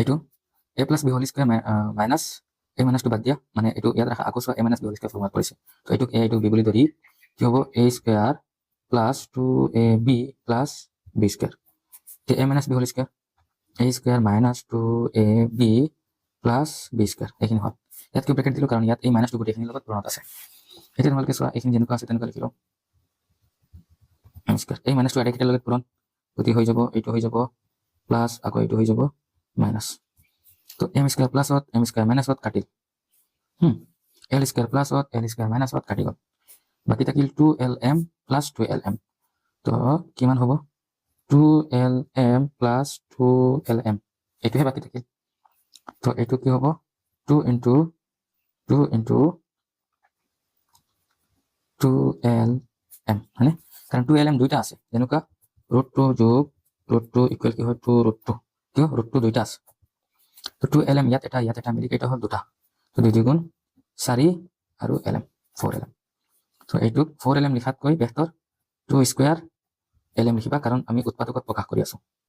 এইটো a plus b whole square minus a মাইনাছটো বাদ দিয়া, মানে এইটো ইয়াত ৰাখা, আকৌ চোৱা a minus b whole square formula কৰিছে। তো এইটোক a এইটো b বুলি ধৰি কি হ'ব a square plus 2ab plus b square. a minus b whole square a square minus 2ab plus b square, এইখিনি হ'ল। ইয়াত কিয় ব্ৰেকেট দিলোঁ, কাৰণ ইয়াত এই মাইনাছটো গোটেইখিনিৰ লগত পূৰণত আছে। এতিয়া তোমালোকে চোৱা এইখিনি যেনেকুৱা আছে তেনেকুৱা লিখিলোঁ m স্কুৱেৰ, এই মাইনাছটো আটাইকেইটাৰ লগত পূৰণ, গতিকে হৈ যাব এইটো হৈ যাব প্লাছ, আকৌ এইটো হৈ যাব মাইনাছ। তো m স্কুৱেৰ প্লাছত m স্কুৱেৰ মাইনাছত কাটিল, l স্কুৱেৰ প্লাছত l স্কুৱেৰ মাইনাছত কাটি গ'ল, বাকী থাকিল 2lm প্লাছ 2lm। তো কিমান হ'ব 2lm প্লাছ 2lm, এইটোহে বাকী থাকিল। তো এইটো কি হ'ব 2 ইনটু 2lm, হয়নে? কাৰণ 2lm দুইটা আছে, যেনেকুৱা √2 যোগ √2 ইকুৱেল কি হয় 2√2, কিয় √2 দুইটা আছে। তো 2lm ইয়াত এটা মিলি কেইটা হ'ল দুটা, তো 2 2 গুণ 4 আৰু lm 4lm। তো এইটোক 4lm লিখাতকৈ বেহতৰ 2 স্কুৱেৰ lm লিখিবা, কাৰণ আমি উৎপাদকত প্ৰকাশ কৰি আছো।